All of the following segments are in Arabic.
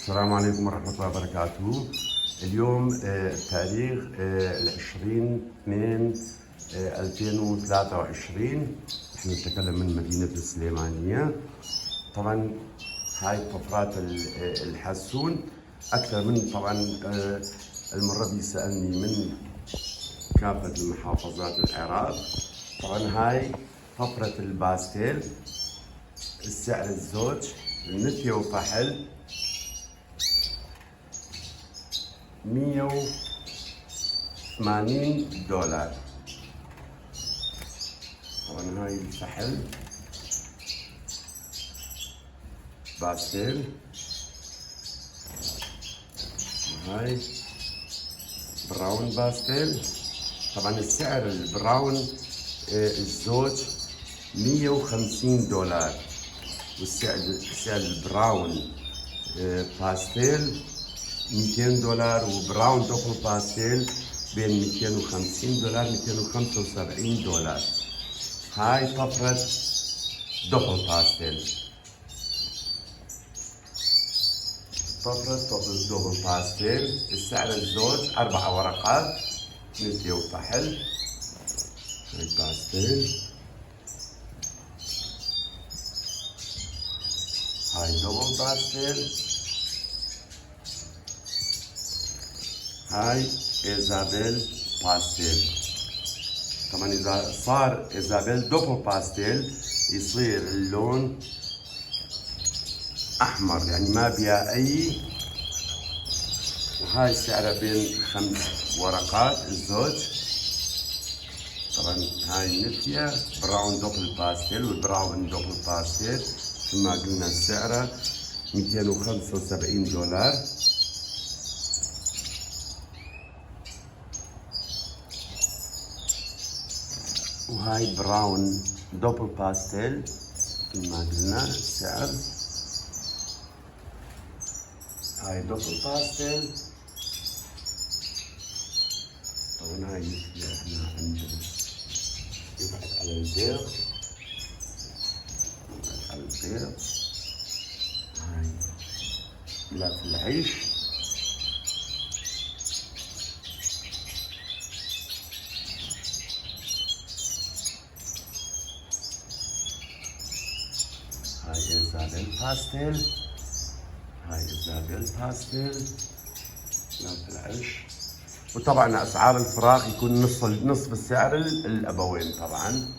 السلام عليكم ورحمة الله وبركاته. اليوم تاريخ 20/2/2023. نحن نتكلم من مدينة السليمانية. طبعا هاي طفرات الحاسون أكثر من طبعا المرة بيسألني من كافة المحافظات العراق. طبعا هاي طفرة الباستيل، السعر الزوج النفية وفحل $180. طبعا هاي الفحل باستيل، وهاي براون باستيل. طبعا السعر البراون الزوج $150، والسعر البراون باستيل $200، وبراون دوبل باستيل بين $250 $275. هاي طفرة دوبل باستيل، طفرة دوبل باستيل. السعر الزوج 4 ورقات نسية وفحل. هاي باستيل، هاي دوبل باستيل. هاي إيزابيل باستيل. طبعا إذا صار إيزابيل دوبل باستيل يصير اللون أحمر، يعني ما بيها أي. وهاي سعرها بين 5 ورقات الزوج. طبعا هاي النفية براون دوبل باستيل، والبراون دوبل باستيل مثل ما قلنا سعرها $275. وهاي براون دوبل باستيل مثل ما قلنا السعر. هاي دوبل باستيل. طبعا هاي مثل احنا عندنا يبعد على البيض، يبعد على البيض. هاي ملات العيش. هاي إيزابيل باستيل، هاي إيزابيل باستيل ملات العيش. وطبعا اسعار الفراخ يكون نصف السعر الابوين، طبعا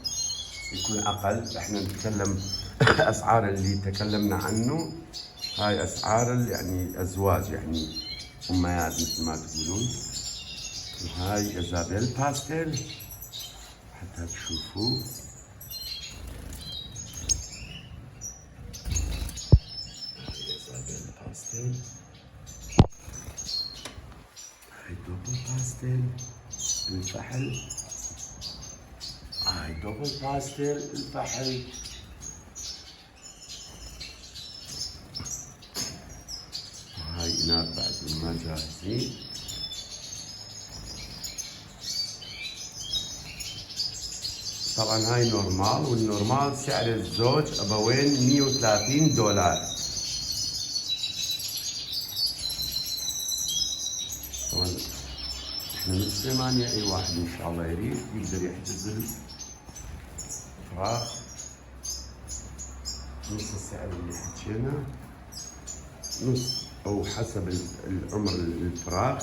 يكون اقل. احنا نتكلم اسعار اللي تكلمنا عنه، هاي اسعار يعني ازواج، يعني امهات مثل ما تقولون. وهاي إيزابيل باستيل حتى تشوفوا. هاي إيزابيل باستيل، هاي دوبل باستيل الفحل. هاي دوبل باستيل الفحل. هاي إناث بعد ما جاهزين. طبعا هاي نورمال، والنورمال سعر الزوج أبوين $130. طبعا احنا من السليمانية، اي واحد ان شاء الله يريد يقدر يحتزل فراخ نص السعر اللي حكينا، نص او حسب العمر الفراخ.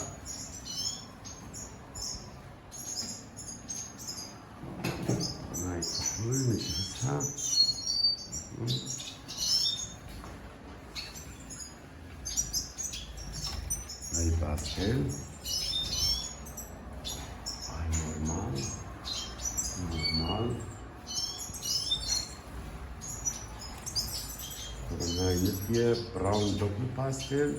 هاي الطحول نجهزها. هاي باستيل، هاي نورمال. طبعا هاي نفية براون دوبل باستيل.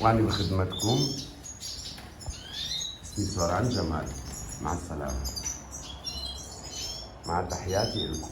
وأنا بخدمتكم، اسمي سوران جمال. مع السلامة، مع تحياتي لكم.